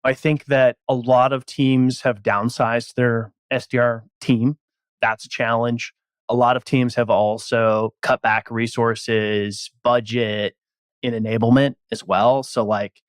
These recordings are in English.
I think that a lot of teams have downsized their SDR team. That's a challenge. A lot of teams have also cut back resources, budget, and enablement as well. So, like,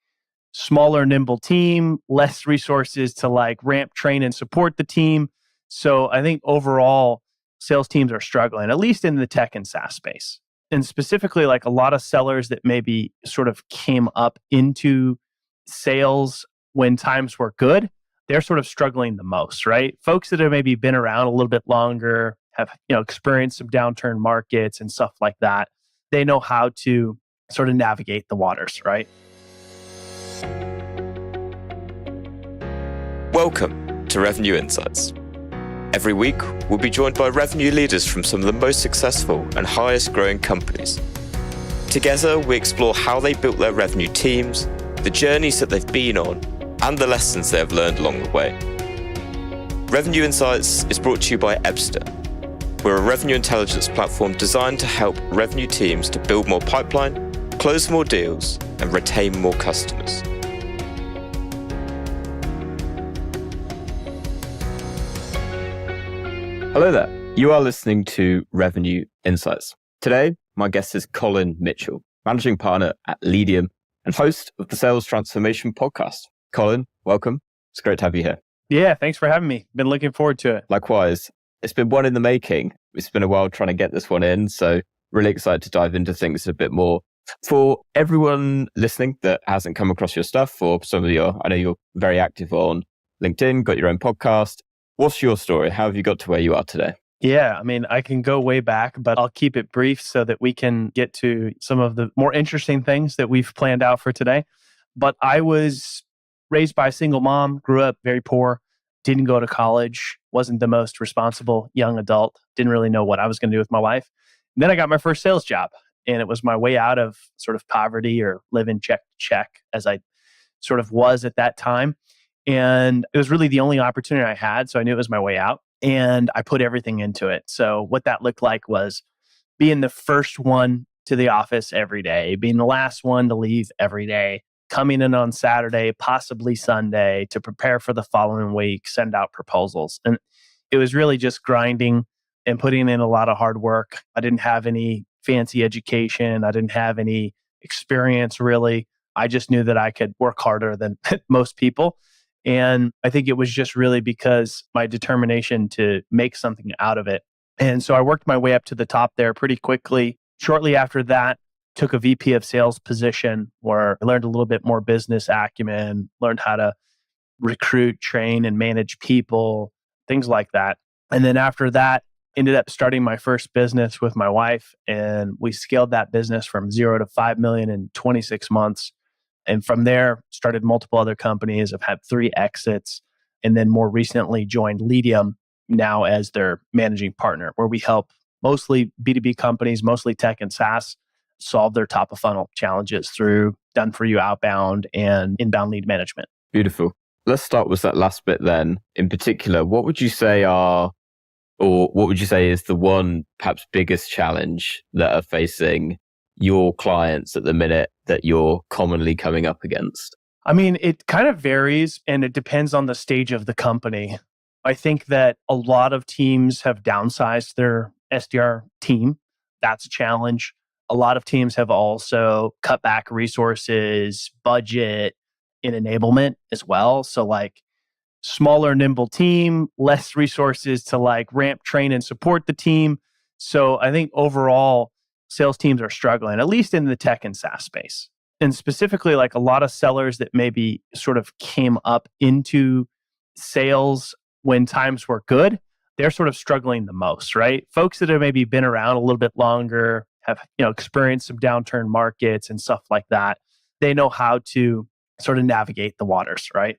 smaller, nimble team, less resources to like ramp, train, and support the team. So, I think overall, sales teams are struggling, at least in the tech and SaaS space. And specifically, like a lot of sellers that maybe sort of came up into sales when times were good, they're sort of struggling the most, right? Folks that have maybe been around a little bit longer, have experienced some downturn markets and stuff like that. They know how to sort of navigate the waters, right? Welcome to Revenue Insights. Every week, we'll be joined by revenue leaders from some of the most successful and highest growing companies. Together, we explore how they built their revenue teams, the journeys that they've been on, and the lessons they have learned along the way. Revenue Insights is brought to you by Ebster. We're a revenue intelligence platform designed to help revenue teams to build more pipeline, close more deals, and retain more customers. Hello there. You are listening to Revenue Insights. Today, my guest is Collin Mitchell, managing partner at Leadium and host of the Sales Transformation Podcast. Collin, welcome. It's great to have you here. Yeah, thanks for having me. Been looking forward to it. Likewise. It's been one in the making. It's been a while trying to get this one in, so really excited to dive into things a bit more. For everyone listening that hasn't come across your stuff, or some of your, I know you're very active on LinkedIn, got your own podcast. What's your story? How have you got to where you are today? Yeah, I mean, I can go way back, but I'll keep it brief so that we can get to some of the more interesting things that we've planned out for today. But I was raised by a single mom, grew up very poor, didn't go to college, wasn't the most responsible young adult, didn't really know what I was going to do with my life. And then I got my first sales job, and it was my way out of sort of poverty or living check to check as I sort of was at that time. And it was really the only opportunity I had. So I knew it was my way out, and I put everything into it. So what that looked like was being the first one to the office every day, being the last one to leave every day, coming in on Saturday, possibly Sunday, to prepare for the following week, send out proposals. And it was really just grinding and putting in a lot of hard work. I didn't have any fancy education. I didn't have any experience really. I just knew that I could work harder than most people. And I think it was just really because my determination to make something out of it. And so I worked my way up to the top there pretty quickly. Shortly after that, took a VP of sales position where I learned a little bit more business acumen, learned how to recruit, train, and manage people, things like that. And then after that, ended up starting my first business with my wife. And we scaled that business from 0 to 5 million in 26 months. And from there, started multiple other companies. I've had 3 exits, and then more recently joined Leadium now as their managing partner, where we help mostly B2B companies, mostly tech and SaaS, solve their top of funnel challenges through done for you outbound and inbound lead management. Beautiful. Let's start with that last bit then. In particular, what would you say is the one perhaps biggest challenge that are facing your clients at the minute that you're commonly coming up against? I mean, it kind of varies and it depends on the stage of the company. I think that a lot of teams have downsized their SDR team. That's a challenge. A lot of teams have also cut back resources, budget, and enablement as well. So, like, smaller, nimble team, less resources to like ramp, train, and support the team. So I think overall, sales teams are struggling, at least in the tech and SaaS space. And specifically, like a lot of sellers that maybe sort of came up into sales when times were good, they're sort of struggling the most, right? Folks that have maybe been around a little bit longer, have experienced some downturn markets and stuff like that. They know how to sort of navigate the waters, right?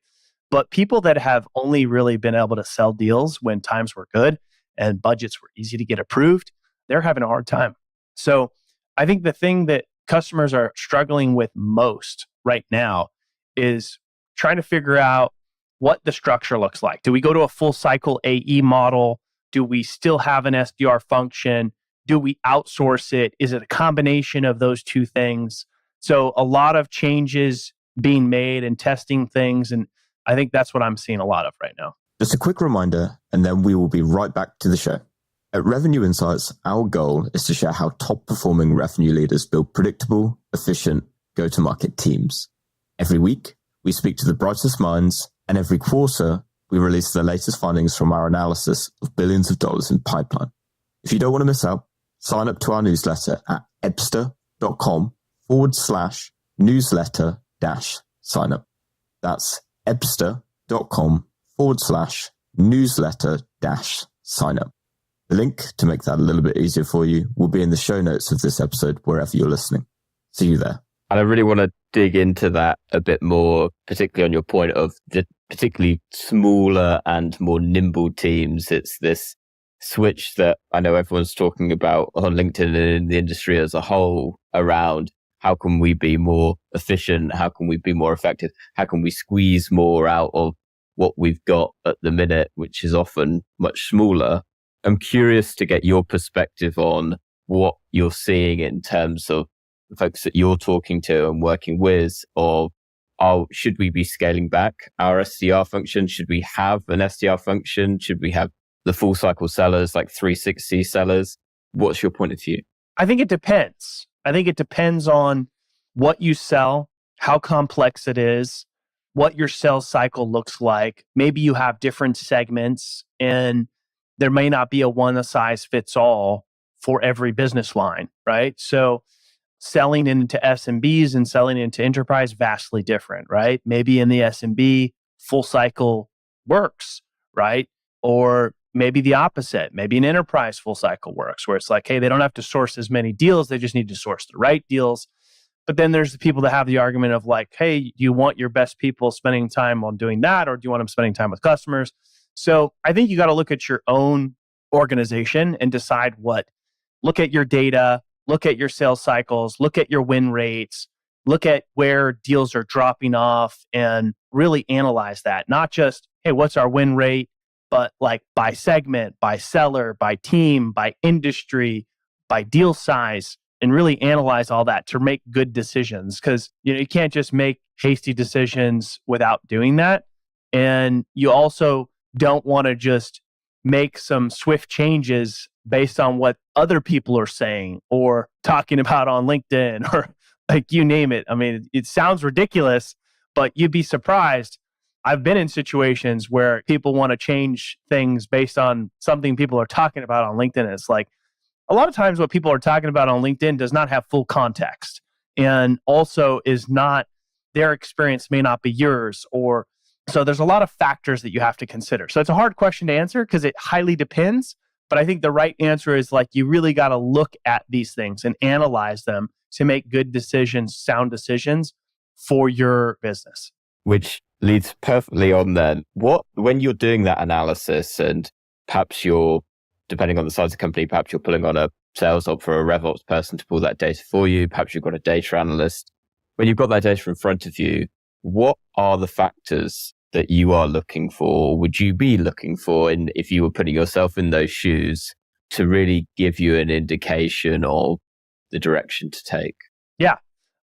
But people that have only really been able to sell deals when times were good and budgets were easy to get approved, they're having a hard time. So I think the thing that customers are struggling with most right now is trying to figure out what the structure looks like. Do we go to a full cycle AE model? Do we still have an SDR function? Do we outsource it? Is it a combination of those two things? So a lot of changes being made and testing things. And I think that's what I'm seeing a lot of right now. Just a quick reminder, and then we will be right back to the show. At Revenue Insights, our goal is to share how top-performing revenue leaders build predictable, efficient go-to-market teams. Every week, we speak to the brightest minds, and every quarter, we release the latest findings from our analysis of billions of dollars in pipeline. If you don't want to miss out, sign up to our newsletter at ebster.com/newsletter-sign-up. That's ebster.com/newsletter-sign-up. The link to make that a little bit easier for you will be in the show notes of this episode, wherever you're listening. See you there. And I really want to dig into that a bit more, particularly on your point of the particularly smaller and more nimble teams. It's this switch that I know everyone's talking about on LinkedIn and in the industry as a whole around how can we be more efficient? How can we be more effective? How can we squeeze more out of what we've got at the minute, which is often much smaller? I'm curious to get your perspective on what you're seeing in terms of the folks that you're talking to and working with of, should we be scaling back our SDR function? Should we have an SDR function? Should we have the full cycle sellers, like 360 sellers? What's your point of view? I think it depends. I think it depends on what you sell, how complex it is, what your sales cycle looks like. Maybe you have different segments and there may not be a one-size-fits-all for every business line, right? So selling into SMBs and selling into enterprise, vastly different, right? Maybe in the SMB, full cycle works, right? Or maybe the opposite. Maybe an enterprise full cycle works, where it's like, hey, they don't have to source as many deals. They just need to source the right deals. But then there's the people that have the argument of like, hey, do you want your best people spending time on doing that? Or do you want them spending time with customers? So I think you got to look at your own organization and decide look at your data, look at your sales cycles, look at your win rates, look at where deals are dropping off and really analyze that. Not just, hey, what's our win rate, but like by segment, by seller, by team, by industry, by deal size, and really analyze all that to make good decisions. Because you can't just make hasty decisions without doing that. And you also don't want to just make some swift changes based on what other people are saying or talking about on LinkedIn or like you name it. I mean, it sounds ridiculous, but you'd be surprised. I've been in situations where people want to change things based on something people are talking about on LinkedIn. And it's like, a lot of times what people are talking about on LinkedIn does not have full context and also is not, their experience may not be yours. Or so there's a lot of factors that you have to consider. So it's a hard question to answer because it highly depends. But I think the right answer is like, you really got to look at these things and analyze them to make good decisions, sound decisions for your business. Which leads perfectly on then. When you're doing that analysis and perhaps depending on the size of the company, perhaps you're pulling on a sales op for a RevOps person to pull that data for you. Perhaps you've got a data analyst. When you've got that data in front of you, what are the factors that you are looking for, would you be looking for if you were putting yourself in those shoes to really give you an indication of the direction to take? Yeah.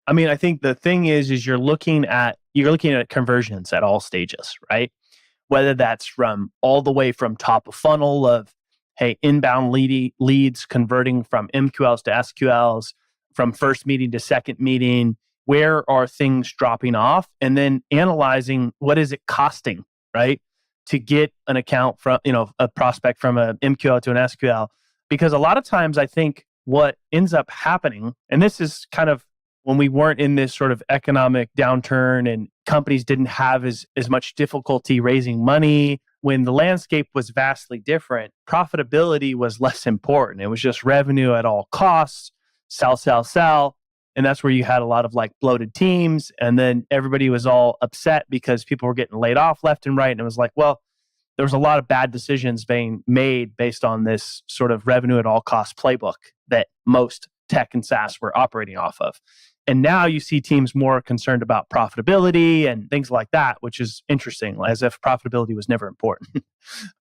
I mean, I think the thing is you're looking at conversions at all stages, right? Whether that's from all the way from top of funnel of, hey, inbound leads converting from MQLs to SQLs, from first meeting to second meeting, where are things dropping off? And then analyzing what is it costing, right? To get an account from, a prospect from an MQL to an SQL. Because a lot of times I think what ends up happening, and this is kind of when we weren't in this sort of economic downturn and companies didn't have as much difficulty raising money, when the landscape was vastly different, profitability was less important. It was just revenue at all costs, sell. And that's where you had a lot of like bloated teams. And then everybody was all upset because people were getting laid off left and right. And it was like, well, there was a lot of bad decisions being made based on this sort of revenue at all costs playbook that most tech and SaaS were operating off of. And now you see teams more concerned about profitability and things like that, which is interesting, as if profitability was never important.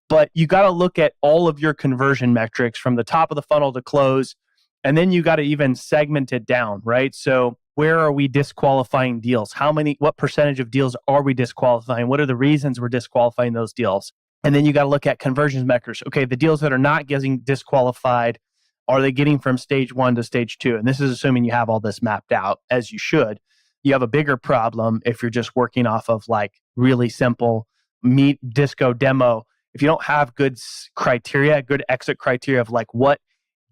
But you got to look at all of your conversion metrics from the top of the funnel to close. And then you got to even segment it down, right? So where are we disqualifying deals? What percentage of deals are we disqualifying? What are the reasons we're disqualifying those deals? And then you got to look at conversion metrics. Okay, the deals that are not getting disqualified, are they getting from stage 1 to stage 2? And this is assuming you have all this mapped out, as you should. You have a bigger problem if you're just working off of like really simple meet disco demo. If you don't have good criteria, good exit criteria of like what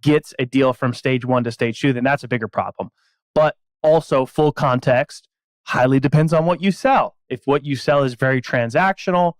gets a deal from stage 1 to stage 2, then that's a bigger problem. But also full context highly depends on what you sell. If what you sell is very transactional,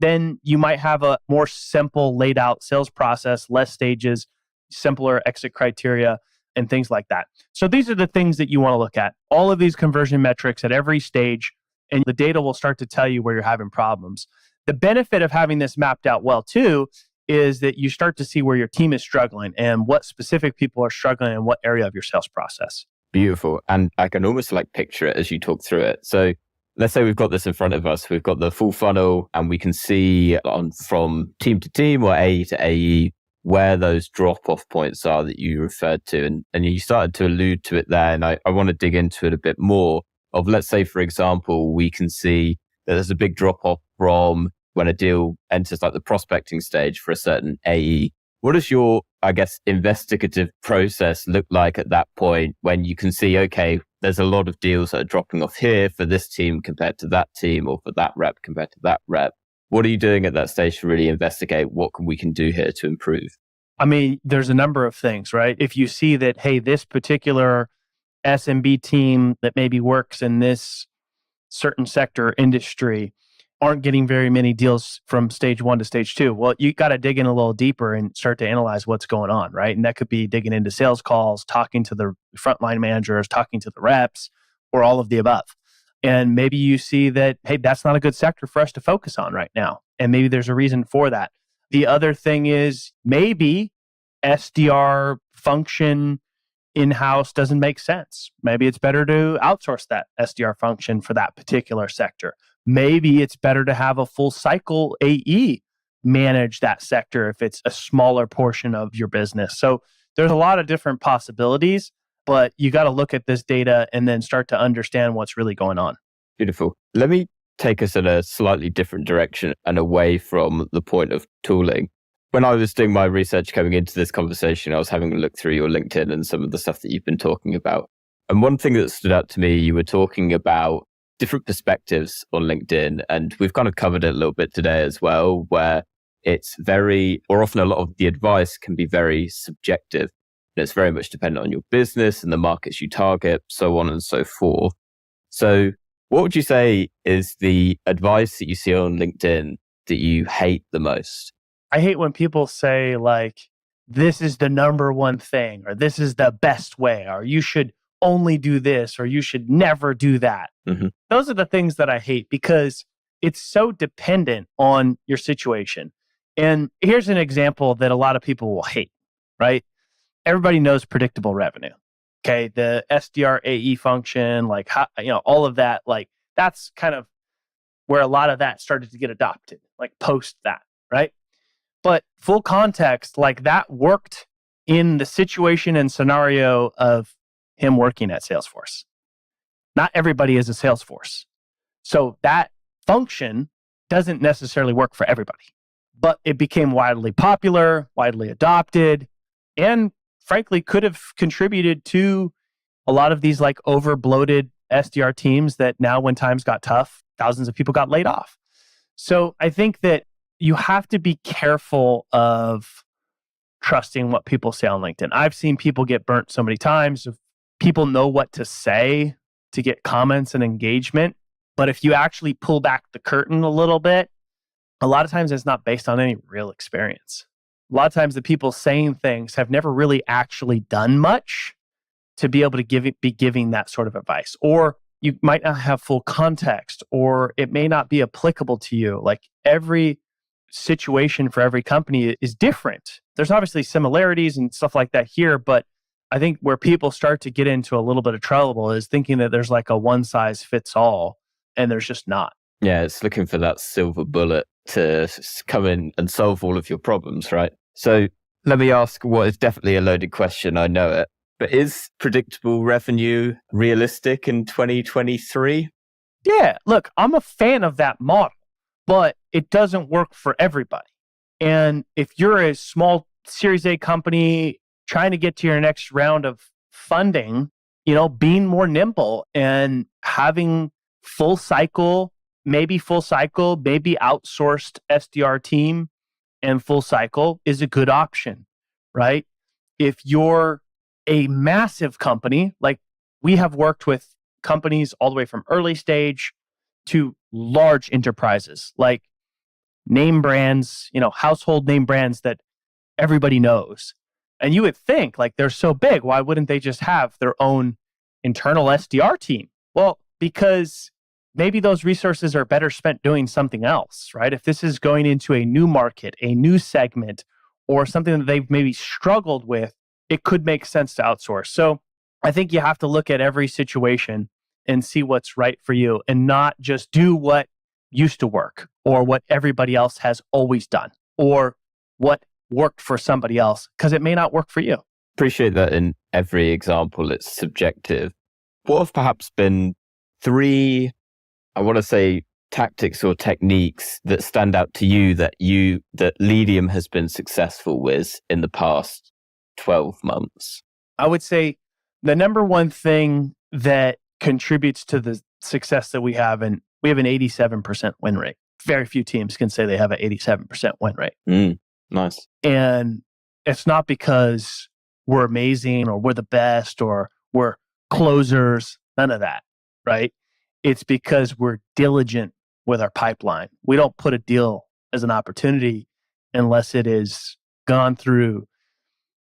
then you might have a more simple laid out sales process, less stages, simpler exit criteria, and things like that. So these are the things that you want to look at. All of these conversion metrics at every stage, and the data will start to tell you where you're having problems. The benefit of having this mapped out well too is that you start to see where your team is struggling and what specific people are struggling in what area of your sales process. Beautiful. And I can almost like picture it as you talk through it. So let's say we've got this in front of us. We've got the full funnel and we can see from team to team or AE to AE where those drop-off points are that you referred to. And you started to allude to it there. And I want to dig into it a bit more of, let's say, for example, we can see that there's a big drop-off from when a deal enters like the prospecting stage for a certain AE. What does your, I guess, investigative process look like at that point when you can see, okay, there's a lot of deals that are dropping off here for this team compared to that team or for that rep compared to that rep? What are you doing at that stage to really investigate what we can do here to improve? I mean, there's a number of things, right? If you see that, hey, this particular SMB team that maybe works in this certain sector industry aren't getting very many deals from stage 1 to stage 2. Well, you got to dig in a little deeper and start to analyze what's going on, right? And that could be digging into sales calls, talking to the frontline managers, talking to the reps, or all of the above. And maybe you see that, hey, that's not a good sector for us to focus on right now. And maybe there's a reason for that. The other thing is maybe SDR function in-house doesn't make sense. Maybe it's better to outsource that SDR function for that particular sector. Maybe it's better to have a full cycle AE manage that sector if it's a smaller portion of your business. So there's a lot of different possibilities, but you got to look at this data and then start to understand what's really going on. Beautiful. Let me take us in a slightly different direction and away from the point of tooling. When I was doing my research coming into this conversation, I was having a look through your LinkedIn and some of the stuff that you've been talking about. And one thing that stood out to me, you were talking about different perspectives on LinkedIn. And we've kind of covered it a little bit today as well, where it's or often a lot of the advice can be very subjective. And it's very much dependent on your business and the markets you target, so on and so forth. So what would you say is the advice that you see on LinkedIn that you hate the most? I hate when people say like, this is the number one thing, or this is the best way, or you should only do this, or you should never do that. Mm-hmm. Those are the things that I hate because it's so dependent on your situation. And here's an example that a lot of people will hate, right? Everybody knows predictable revenue. Okay. The SDR AE function, like, how, all of that, like that's kind of where a lot of that started to get adopted, like post that, right? But full context, like that worked in the situation and scenario of him working at Salesforce. Not everybody is a Salesforce. So that function doesn't necessarily work for everybody, but it became widely popular, widely adopted, and frankly could have contributed to a lot of these like over bloated SDR teams that now when times got tough, thousands of people got laid off. So I think that you have to be careful of trusting what people say on LinkedIn. I've seen people get burnt so many times. People know what to say to get comments and engagement. But if you actually pull back the curtain a little bit, a lot of times it's not based on any real experience. A lot of times the people saying things have never really actually done much to be able to be giving that sort of advice. Or you might not have full context, or it may not be applicable to you. Like every situation for every company is different. There's obviously similarities and stuff like that here, but I think where people start to get into a little bit of trouble is thinking that there's like a one size fits all, and there's just not. Yeah, it's looking for that silver bullet to come in and solve all of your problems, right? So let me ask what is definitely a loaded question. I know it. But is predictable revenue realistic in 2023? Yeah, look, I'm a fan of that model, but it doesn't work for everybody. And if you're a small Series A company trying to get to your next round of funding, being more nimble and having full cycle, maybe outsourced SDR team and full cycle is a good option, right? If you're a massive company, like we have worked with companies all the way from early stage to large enterprises, like name brands, household name brands that everybody knows. And you would think, like, they're so big, why wouldn't they just have their own internal SDR team? Well, because maybe those resources are better spent doing something else, right? If this is going into a new market, a new segment, or something that they've maybe struggled with, it could make sense to outsource. So I think you have to look at every situation and see what's right for you and not just do what used to work or what everybody else has always done or what worked for somebody else, because it may not work for you. Appreciate that in every example, it's subjective. What have perhaps been 3, I want to say, tactics or techniques that stand out to you that Leadium has been successful with in the past 12 months? I would say the number one thing that contributes to the success that we have, and we have an 87% win rate. Very few teams can say they have an 87% win rate. Nice. And it's not because we're amazing or we're the best or we're closers, none of that, right? It's because we're diligent with our pipeline. We don't put a deal as an opportunity unless it is gone through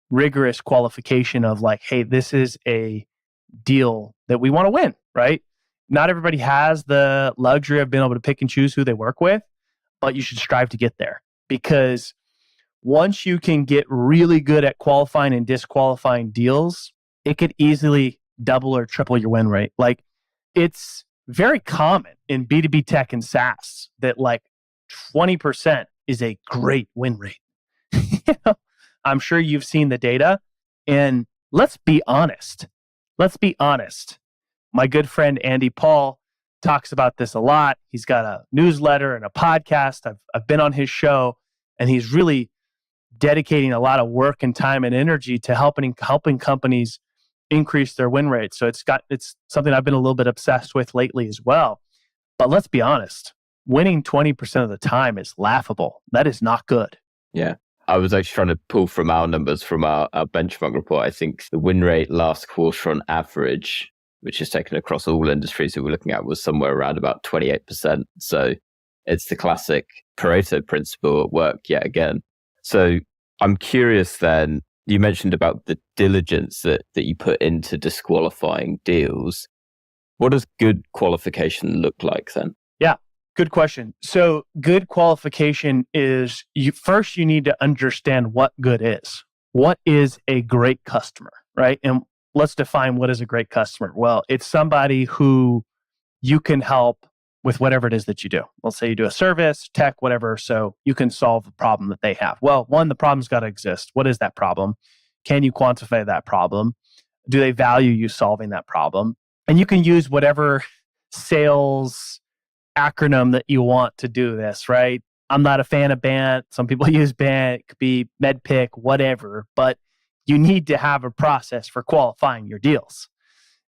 rigorous qualification of like, hey, this is a deal that we want to win, right? Not everybody has the luxury of being able to pick and choose who they work with, but you should strive to get there, because once you can get really good at qualifying and disqualifying deals, it could easily double or triple your win rate. Like, it's very common in B2B tech and SaaS that like 20% is a great win rate. I'm sure you've seen the data. And let's be honest. My good friend Andy Paul talks about this a lot. He's got a newsletter and a podcast. I've been on his show, and he's really dedicating a lot of work and time and energy to helping companies increase their win rate. So it's something I've been a little bit obsessed with lately as well. But let's be honest, winning 20% of the time is laughable. That is not good. Yeah. I was actually trying to pull from our numbers from our benchmark report. I think the win rate last quarter on average, which is taken across all industries that we're looking at, was somewhere around about 28%. So it's the classic Pareto principle at work yet again. So I'm curious then, you mentioned about the diligence that you put into disqualifying deals. What does good qualification look like then? Yeah, good question. So good qualification is you need to understand what good is. What is a great customer, right? And let's define what is a great customer. Well, it's somebody who you can help with whatever it is that you do. Let's say you do a service, tech, whatever, so you can solve the problem that they have. Well, one, the problem's got to exist. What is that problem? Can you quantify that problem? Do they value you solving that problem? And you can use whatever sales acronym that you want to do this, right? I'm not a fan of BANT. Some people use BANT. It could be MedPick, whatever. But you need to have a process for qualifying your deals.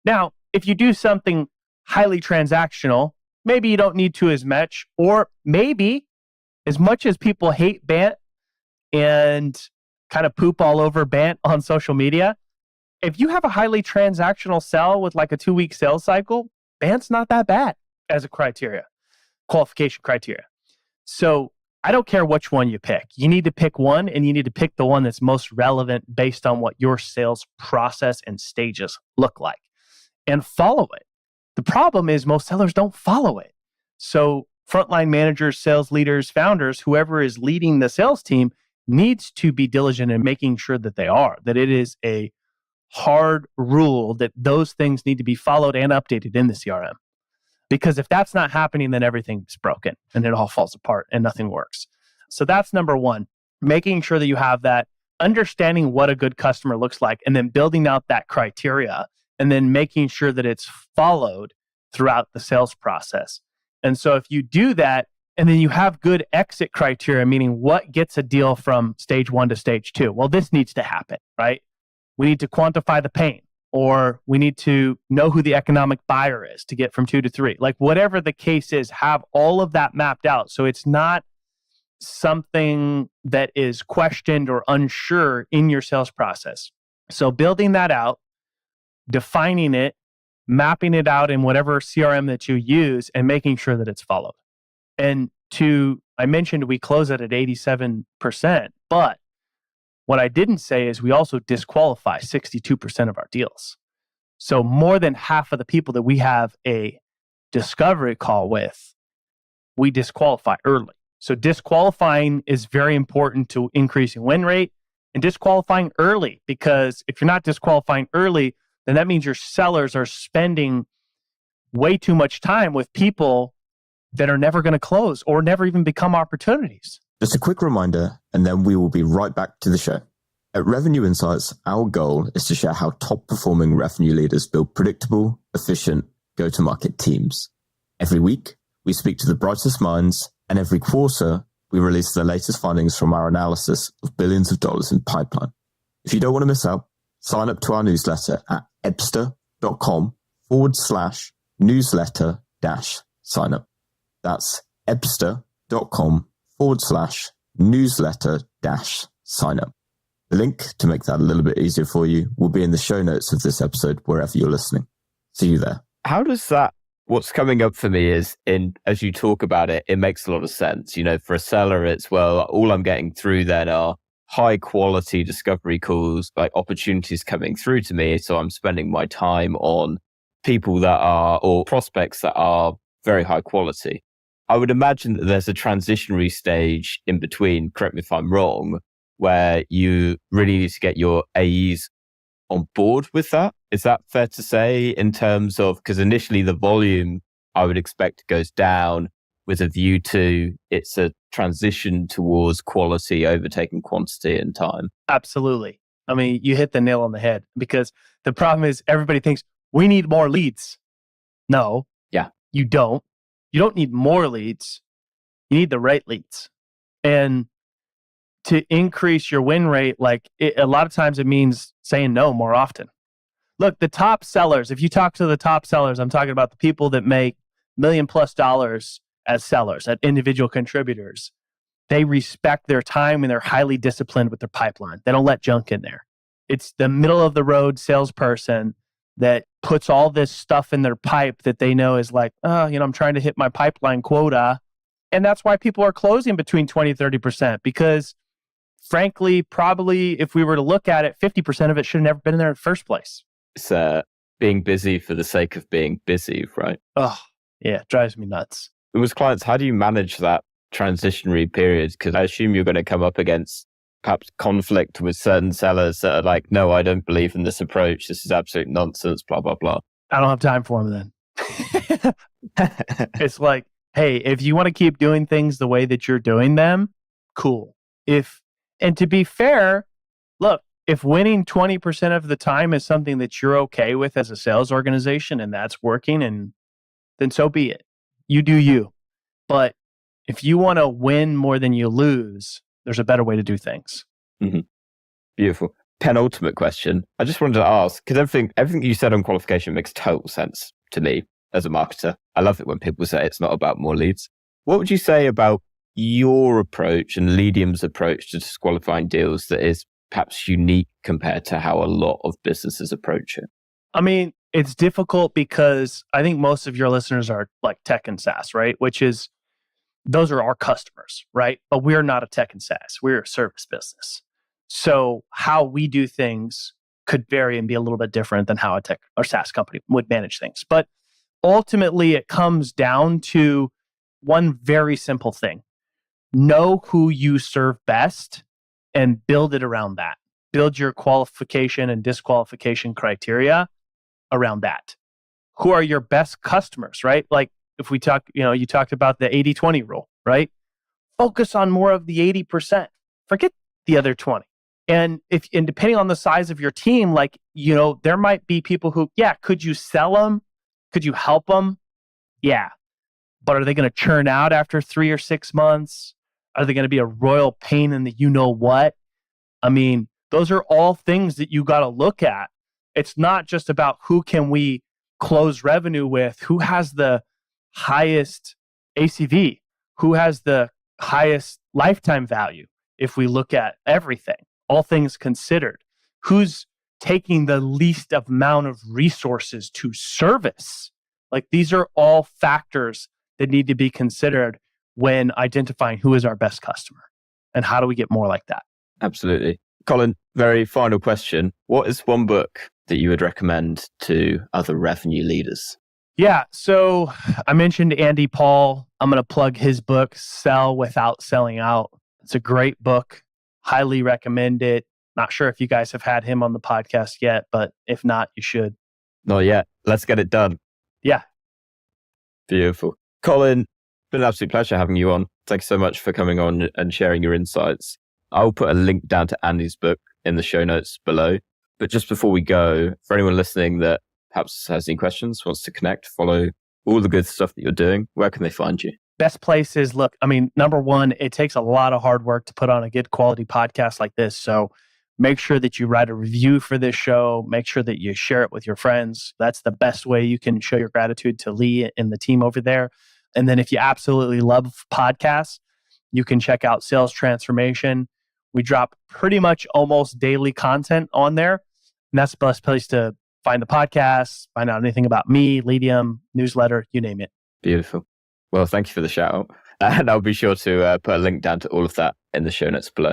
Now, if you do something highly transactional, maybe you don't need to as much, or maybe as much as people hate BANT and kind of poop all over BANT on social media, if you have a highly transactional sell with like a 2-week sales cycle, BANT's not that bad as a qualification criteria. So I don't care which one you pick. You need to pick one, and you need to pick the one that's most relevant based on what your sales process and stages look like, and follow it. The problem is most sellers don't follow it. So frontline managers, sales leaders, founders, whoever is leading the sales team needs to be diligent in making sure that they are, that it is a hard rule that those things need to be followed and updated in the CRM. Because if that's not happening, then everything's broken and it all falls apart and nothing works. So that's number one, making sure that you have that understanding what a good customer looks like and then building out that criteria and then making sure that it's followed throughout the sales process. And so if you do that, and then you have good exit criteria, meaning what gets a deal from stage 1 to stage 2. Well, this needs to happen, right? We need to quantify the pain, or we need to know who the economic buyer is to get from 2 to 3. Like whatever the case is, have all of that mapped out. So it's not something that is questioned or unsure in your sales process. So building that out, defining it, mapping it out in whatever CRM that you use, and making sure that it's followed. And I mentioned we close it at 87%, but what I didn't say is we also disqualify 62% of our deals. So more than half of the people that we have a discovery call with, we disqualify early. So disqualifying is very important to increasing win rate, and disqualifying early, because if you're not disqualifying early, then that means your sellers are spending way too much time with people that are never going to close or never even become opportunities. Just a quick reminder, and then we will be right back to the show. At Revenue Insights, our goal is to share how top-performing revenue leaders build predictable, efficient, go-to-market teams. Every week, we speak to the brightest minds, and every quarter, we release the latest findings from our analysis of billions of dollars in pipeline. If you don't want to miss out, sign up to our newsletter at ebster.com/newsletter-sign up. That's ebster.com/newsletter-sign up. The link to make that a little bit easier for you will be in the show notes of this episode, wherever you're listening. See you there. How does that, what's coming up for me is, as you talk about it, it makes a lot of sense. For a seller, it's, well, all I'm getting through then are high quality discovery calls, like opportunities coming through to me. So I'm spending my time on people that are, or prospects that are very high quality. I would imagine that there's a transitionary stage in between, correct me if I'm wrong, where you really need to get your AEs on board with that. Is that fair to say, in terms of, because initially the volume I would expect goes down with a view to it's a transition towards quality overtaking quantity in time? Absolutely. I mean, you hit the nail on the head, because the problem is everybody thinks we need more leads. No. Yeah. You don't. You don't need more leads. You need the right leads. And to increase your win rate, a lot of times it means saying no more often. Look, the top sellers, if you talk to the top sellers, I'm talking about the people that make $1 million+ as sellers, as individual contributors. They respect their time and they're highly disciplined with their pipeline. They don't let junk in there. It's the middle of the road salesperson that puts all this stuff in their pipe that they know is like, I'm trying to hit my pipeline quota. And that's why people are closing between 20 and 30%, because frankly, probably if we were to look at it, 50% of it should have never been in there in the first place. It's being busy for the sake of being busy, right? Oh, yeah, it drives me nuts. With clients, how do you manage that transitionary period? Because I assume you're going to come up against perhaps conflict with certain sellers that are like, no, I don't believe in this approach. This is absolute nonsense, blah, blah, blah. I don't have time for them then. It's like, hey, if you want to keep doing things the way that you're doing them, cool. And to be fair, look, if winning 20% of the time is something that you're okay with as a sales organization and that's working, and then so be it. You do you. But if you want to win more than you lose, there's a better way to do things. Mm-hmm. Beautiful. Penultimate question. I just wanted to ask, because everything you said on qualification makes total sense to me as a marketer. I love it when people say it's not about more leads. What would you say about your approach and Leadium's approach to disqualifying deals that is perhaps unique compared to how a lot of businesses approach it? I mean, it's difficult because I think most of your listeners are like tech and SaaS, right? Which is, those are our customers, right? But we're not a tech and SaaS. We're a service business. So how we do things could vary and be a little bit different than how a tech or SaaS company would manage things. But ultimately, it comes down to one very simple thing. Know who you serve best and build it around that. Build your qualification and disqualification criteria around that. Who are your best customers, right? Like if we talk, you talked about the 80-20 rule, right? Focus on more of the 80%. Forget the other 20. And depending on the size of your team, like, there might be people who, could you sell them? Could you help them? Yeah. But are they going to churn out after 3 or 6 months? Are they going to be a royal pain in the what? I mean, those are all things that you got to look at. It's not just about who can we close revenue with, who has the highest ACV, who has the highest lifetime value. If we look at everything, all things considered, who's taking the least amount of resources to service? Like, these are all factors that need to be considered when identifying who is our best customer and how do we get more like that. Absolutely. Collin, very final question. What is one book that you would recommend to other revenue leaders? Yeah. So I mentioned Andy Paul. I'm going to plug his book, Sell Without Selling Out. It's a great book. Highly recommend it. Not sure if you guys have had him on the podcast yet, but if not, you should. Not yet. Let's get it done. Yeah. Beautiful. Collin, it's been an absolute pleasure having you on. Thanks so much for coming on and sharing your insights. I'll put a link down to Andy's book in the show notes below. But just before we go, for anyone listening that perhaps has any questions, wants to connect, follow all the good stuff that you're doing, where can they find you? Best place is, look, I mean, number one, it takes a lot of hard work to put on a good quality podcast like this. So make sure that you write a review for this show. Make sure that you share it with your friends. That's the best way you can show your gratitude to Lee and the team over there. And then if you absolutely love podcasts, you can check out Sales Transformation. We drop pretty much almost daily content on there. And that's the best place to find the podcast, find out anything about me, Leadium, newsletter, you name it. Beautiful. Well, thank you for the shout out. And I'll be sure to put a link down to all of that in the show notes below.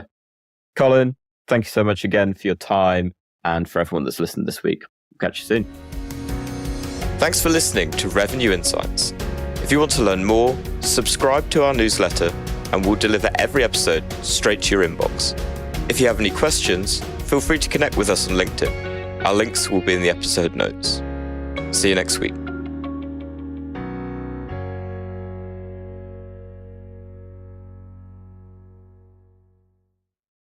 Collin, thank you so much again for your time and for everyone that's listened this week. We'll catch you soon. Thanks for listening to Revenue Insights. If you want to learn more, subscribe to our newsletter and we'll deliver every episode straight to your inbox. If you have any questions, feel free to connect with us on LinkedIn. Our links will be in the episode notes. See you next week.